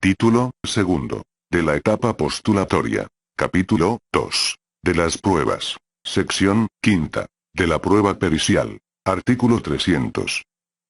Título, segundo. De la etapa postulatoria. Capítulo 2. De las pruebas. Sección, quinta. De la prueba pericial. Artículo 300.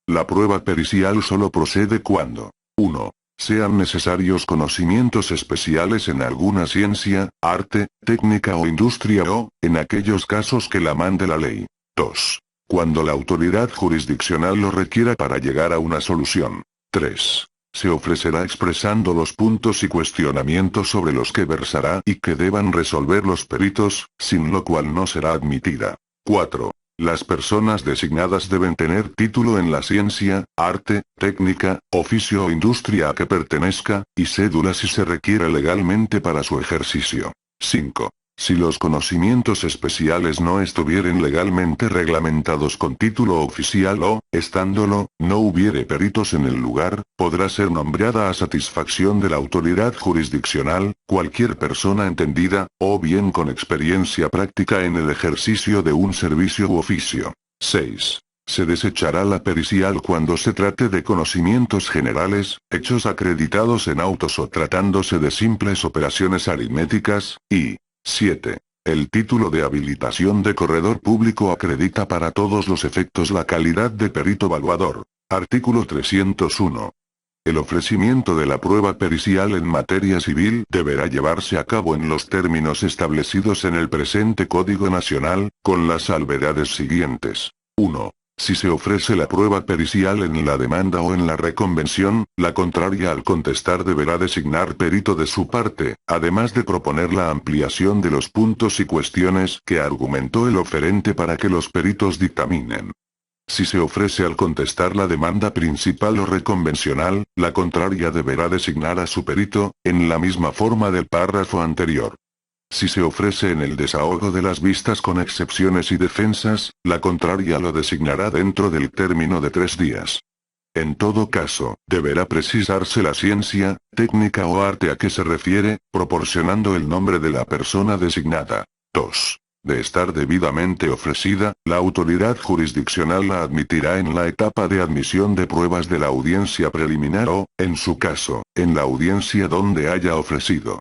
La prueba pericial solo procede cuando 1. Sean necesarios conocimientos especiales en alguna ciencia, arte, técnica o industria o, en aquellos casos que la mande la ley. 2. Cuando la autoridad jurisdiccional lo requiera para llegar a una solución. 3. Se ofrecerá expresando los puntos y cuestionamientos sobre los que versará y que deban resolver los peritos, sin lo cual no será admitida. 4. Las personas designadas deben tener título en la ciencia, arte, técnica, oficio o industria a que pertenezca, y cédula si se requiere legalmente para su ejercicio. 5. Si los conocimientos especiales no estuvieren legalmente reglamentados con título oficial o, estándolo, no hubiere peritos en el lugar, podrá ser nombrada a satisfacción de la autoridad jurisdiccional, cualquier persona entendida, o bien con experiencia práctica en el ejercicio de un servicio u oficio. 6. Se desechará la pericial cuando se trate de conocimientos generales, hechos acreditados en autos o tratándose de simples operaciones aritméticas, y 7. El título de habilitación de corredor público acredita para todos los efectos la calidad de perito evaluador. Artículo 301. El ofrecimiento de la prueba pericial en materia civil deberá llevarse a cabo en los términos establecidos en el presente Código Nacional, con las salvedades siguientes. 1. Si se ofrece la prueba pericial en la demanda o en la reconvención, la contraria al contestar deberá designar perito de su parte, además de proponer la ampliación de los puntos y cuestiones que argumentó el oferente para que los peritos dictaminen. Si se ofrece al contestar la demanda principal o reconvencional, la contraria deberá designar a su perito, en la misma forma del párrafo anterior. Si se ofrece en el desahogo de las vistas con excepciones y defensas, la contraria lo designará dentro del término de 3 días. En todo caso, deberá precisarse la ciencia, técnica o arte a que se refiere, proporcionando el nombre de la persona designada. 2. De estar debidamente ofrecida, la autoridad jurisdiccional la admitirá en la etapa de admisión de pruebas de la audiencia preliminar o, en su caso, en la audiencia donde haya ofrecido.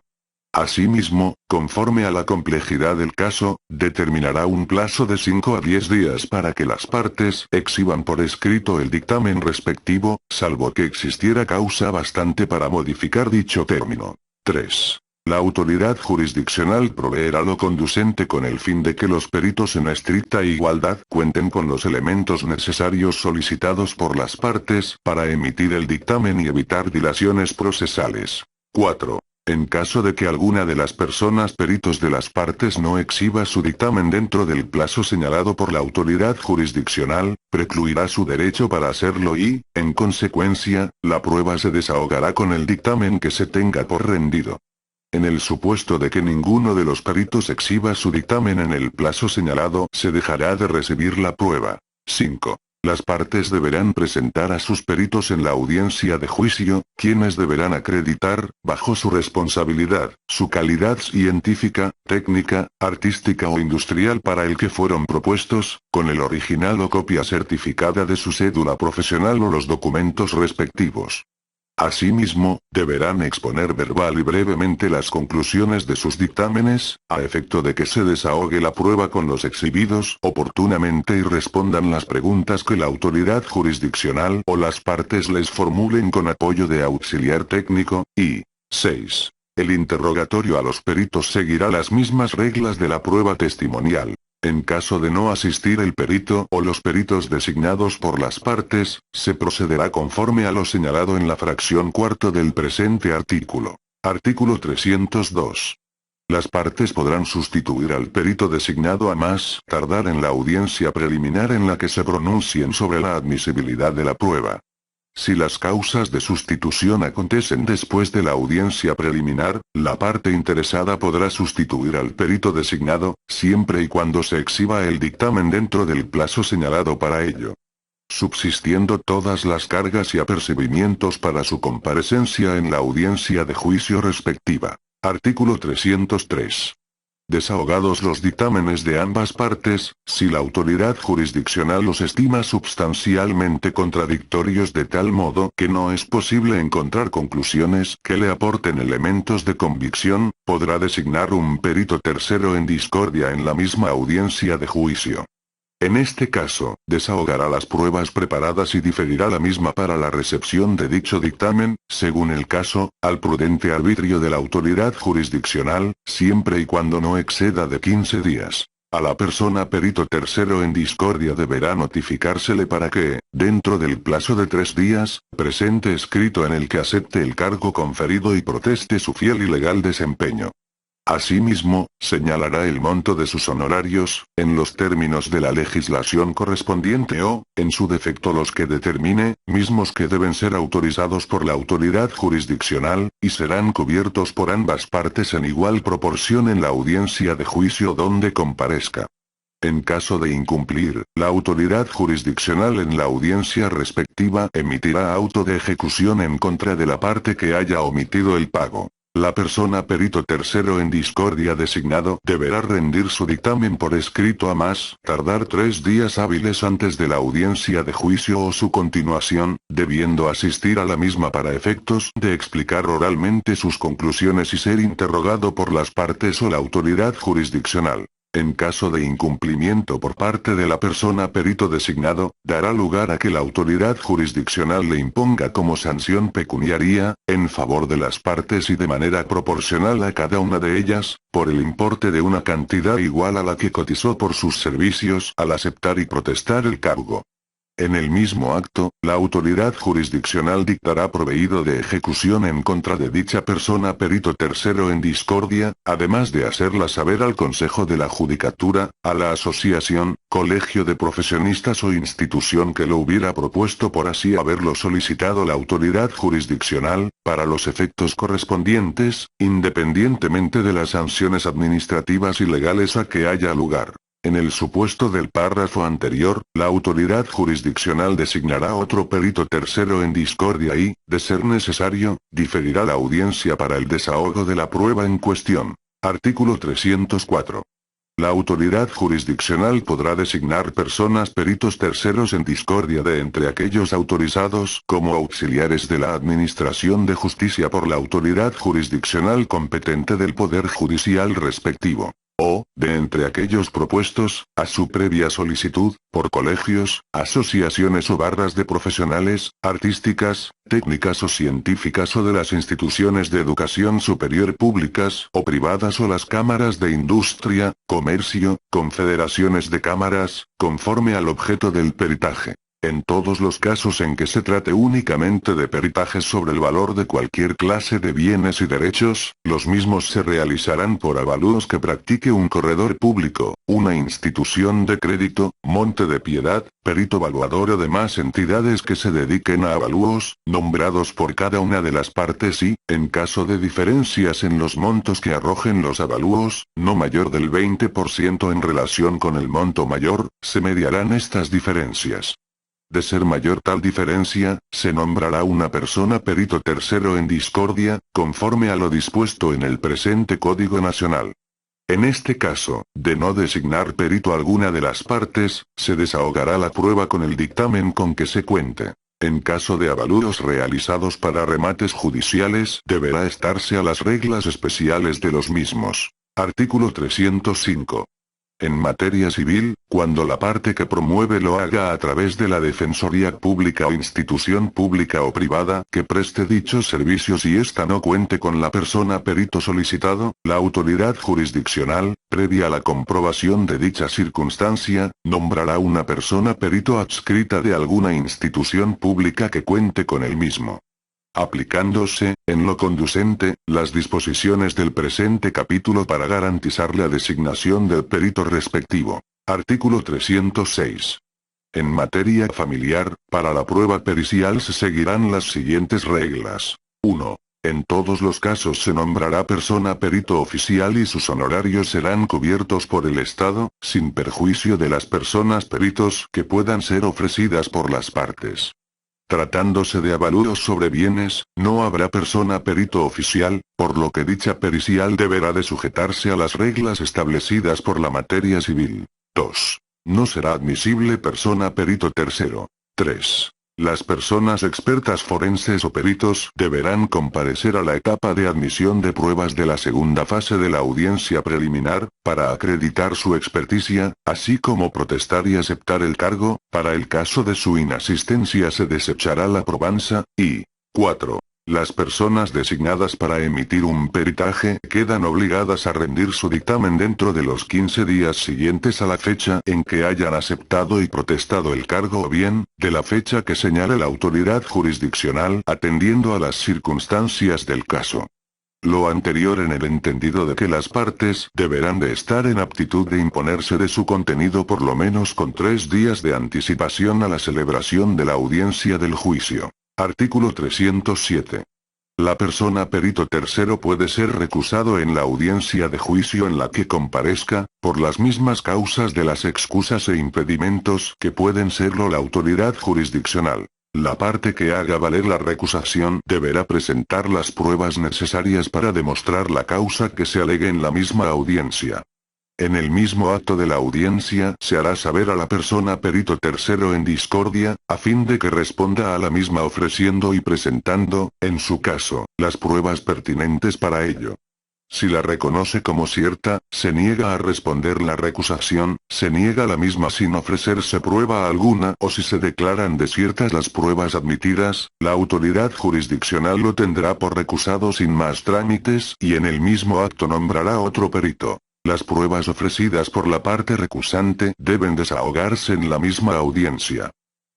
Asimismo, conforme a la complejidad del caso, determinará un plazo de 5 a 10 días para que las partes exhiban por escrito el dictamen respectivo, salvo que existiera causa bastante para modificar dicho término. 3. La autoridad jurisdiccional proveerá lo conducente con el fin de que los peritos en estricta igualdad cuenten con los elementos necesarios solicitados por las partes para emitir el dictamen y evitar dilaciones procesales. 4. En caso de que alguna de las personas peritos de las partes no exhiba su dictamen dentro del plazo señalado por la autoridad jurisdiccional, precluirá su derecho para hacerlo y, en consecuencia, la prueba se desahogará con el dictamen que se tenga por rendido. En el supuesto de que ninguno de los peritos exhiba su dictamen en el plazo señalado, se dejará de recibir la prueba. 5. Las partes deberán presentar a sus peritos en la audiencia de juicio, quienes deberán acreditar, bajo su responsabilidad, su calidad científica, técnica, artística o industrial para el que fueron propuestos, con el original o copia certificada de su cédula profesional o los documentos respectivos. Asimismo, deberán exponer verbal y brevemente las conclusiones de sus dictámenes, a efecto de que se desahogue la prueba con los exhibidos oportunamente y respondan las preguntas que la autoridad jurisdiccional o las partes les formulen con apoyo de auxiliar técnico, y 6. El interrogatorio a los peritos seguirá las mismas reglas de la prueba testimonial. En caso de no asistir el perito o los peritos designados por las partes, se procederá conforme a lo señalado en la fracción cuarto del presente artículo. Artículo 302. Las partes podrán sustituir al perito designado a más tardar en la audiencia preliminar en la que se pronuncien sobre la admisibilidad de la prueba. Si las causas de sustitución acontecen después de la audiencia preliminar, la parte interesada podrá sustituir al perito designado, siempre y cuando se exhiba el dictamen dentro del plazo señalado para ello. Subsistiendo todas las cargas y apercibimientos para su comparecencia en la audiencia de juicio respectiva. Artículo 303. Desahogados los dictámenes de ambas partes, si la autoridad jurisdiccional los estima sustancialmente contradictorios de tal modo que no es posible encontrar conclusiones que le aporten elementos de convicción, podrá designar un perito tercero en discordia en la misma audiencia de juicio. En este caso, desahogará las pruebas preparadas y diferirá la misma para la recepción de dicho dictamen, según el caso, al prudente arbitrio de la autoridad jurisdiccional, siempre y cuando no exceda de 15 días. A la persona perito tercero en discordia deberá notificársele para que, dentro del plazo de 3 días, presente escrito en el que acepte el cargo conferido y proteste su fiel y legal desempeño. Asimismo, señalará el monto de sus honorarios, en los términos de la legislación correspondiente o, en su defecto los que determine, mismos que deben ser autorizados por la autoridad jurisdiccional, y serán cubiertos por ambas partes en igual proporción en la audiencia de juicio donde comparezca. En caso de incumplir, la autoridad jurisdiccional en la audiencia respectiva emitirá auto de ejecución en contra de la parte que haya omitido el pago. La persona perito tercero en discordia designado deberá rendir su dictamen por escrito a más tardar 3 días hábiles antes de la audiencia de juicio o su continuación, debiendo asistir a la misma para efectos de explicar oralmente sus conclusiones y ser interrogado por las partes o la autoridad jurisdiccional. En caso de incumplimiento por parte de la persona perito designado, dará lugar a que la autoridad jurisdiccional le imponga como sanción pecuniaria, en favor de las partes y de manera proporcional a cada una de ellas, por el importe de una cantidad igual a la que cotizó por sus servicios al aceptar y protestar el cargo. En el mismo acto, la autoridad jurisdiccional dictará proveído de ejecución en contra de dicha persona perito tercero en discordia, además de hacerla saber al Consejo de la Judicatura, a la asociación, colegio de profesionistas o institución que lo hubiera propuesto por así haberlo solicitado la autoridad jurisdiccional, para los efectos correspondientes, independientemente de las sanciones administrativas y legales a que haya lugar. En el supuesto del párrafo anterior, la autoridad jurisdiccional designará otro perito tercero en discordia y, de ser necesario, diferirá la audiencia para el desahogo de la prueba en cuestión. Artículo 304. La autoridad jurisdiccional podrá designar personas peritos terceros en discordia de entre aquellos autorizados como auxiliares de la Administración de Justicia por la autoridad jurisdiccional competente del Poder Judicial respectivo. O, de entre aquellos propuestos, a su previa solicitud, por colegios, asociaciones o barras de profesionales, artísticas, técnicas o científicas o de las instituciones de educación superior públicas o privadas o las cámaras de industria, comercio, confederaciones de cámaras, conforme al objeto del peritaje. En todos los casos en que se trate únicamente de peritajes sobre el valor de cualquier clase de bienes y derechos, los mismos se realizarán por avalúos que practique un corredor público, una institución de crédito, Monte de Piedad, perito evaluador o demás entidades que se dediquen a avalúos, nombrados por cada una de las partes y, en caso de diferencias en los montos que arrojen los avalúos, no mayor del 20% en relación con el monto mayor, se mediarán estas diferencias. De ser mayor tal diferencia, se nombrará una persona perito tercero en discordia, conforme a lo dispuesto en el presente Código Nacional. En este caso, de no designar perito alguna de las partes, se desahogará la prueba con el dictamen con que se cuente. En caso de avalúos realizados para remates judiciales, deberá estarse a las reglas especiales de los mismos. Artículo 305. En materia civil, cuando la parte que promueve lo haga a través de la Defensoría Pública o institución pública o privada que preste dichos servicios y ésta no cuente con la persona perito solicitado, la autoridad jurisdiccional, previa a la comprobación de dicha circunstancia, nombrará una persona perito adscrita de alguna institución pública que cuente con el mismo. Aplicándose, en lo conducente, las disposiciones del presente capítulo para garantizar la designación del perito respectivo. Artículo 306. En materia familiar, para la prueba pericial se seguirán las siguientes reglas. 1. En todos los casos se nombrará persona perito oficial y sus honorarios serán cubiertos por el Estado, sin perjuicio de las personas peritos que puedan ser ofrecidas por las partes. Tratándose de avalúos sobre bienes, no habrá persona perito oficial, por lo que dicha pericial deberá de sujetarse a las reglas establecidas por la materia civil. 2. No será admisible persona perito tercero. 3. Las personas expertas forenses o peritos deberán comparecer a la etapa de admisión de pruebas de la segunda fase de la audiencia preliminar, para acreditar su experticia, así como protestar y aceptar el cargo. Para el caso de su inasistencia se desechará la probanza, y 4. Las personas designadas para emitir un peritaje quedan obligadas a rendir su dictamen dentro de los 15 días siguientes a la fecha en que hayan aceptado y protestado el cargo o bien, de la fecha que señale la autoridad jurisdiccional atendiendo a las circunstancias del caso. Lo anterior en el entendido de que las partes deberán de estar en aptitud de imponerse de su contenido por lo menos con 3 días de anticipación a la celebración de la audiencia del juicio. Artículo 307. La persona perito tercero puede ser recusado en la audiencia de juicio en la que comparezca, por las mismas causas de las excusas e impedimentos que pueden serlo la autoridad jurisdiccional. La parte que haga valer la recusación deberá presentar las pruebas necesarias para demostrar la causa que se alegue en la misma audiencia. En el mismo acto de la audiencia se hará saber a la persona perito tercero en discordia, a fin de que responda a la misma ofreciendo y presentando, en su caso, las pruebas pertinentes para ello. Si la reconoce como cierta, se niega a responder la recusación, se niega la misma sin ofrecerse prueba alguna o si se declaran desiertas las pruebas admitidas, la autoridad jurisdiccional lo tendrá por recusado sin más trámites y en el mismo acto nombrará otro perito. Las pruebas ofrecidas por la parte recusante deben desahogarse en la misma audiencia.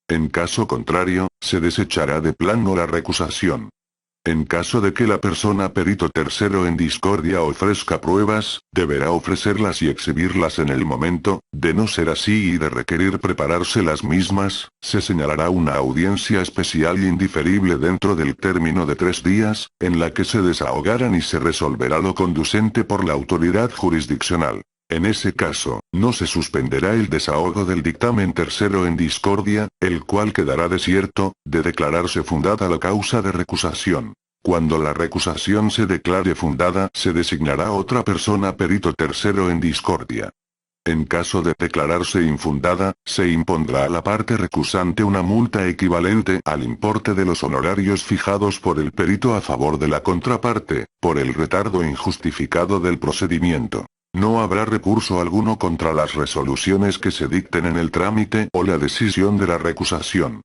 En caso contrario, se desechará de plano la recusación. En caso de que la persona perito tercero en discordia ofrezca pruebas, deberá ofrecerlas y exhibirlas en el momento. De no ser así y de requerir prepararse las mismas, se señalará una audiencia especial y indiferible dentro del término de 3 días, en la que se desahogarán y se resolverá lo conducente por la autoridad jurisdiccional. En ese caso, no se suspenderá el desahogo del dictamen tercero en discordia, el cual quedará desierto, de declararse fundada la causa de recusación. Cuando la recusación se declare fundada, se designará otra persona perito tercero en discordia. En caso de declararse infundada, se impondrá a la parte recusante una multa equivalente al importe de los honorarios fijados por el perito a favor de la contraparte, por el retardo injustificado del procedimiento. No habrá recurso alguno contra las resoluciones que se dicten en el trámite o la decisión de la recusación.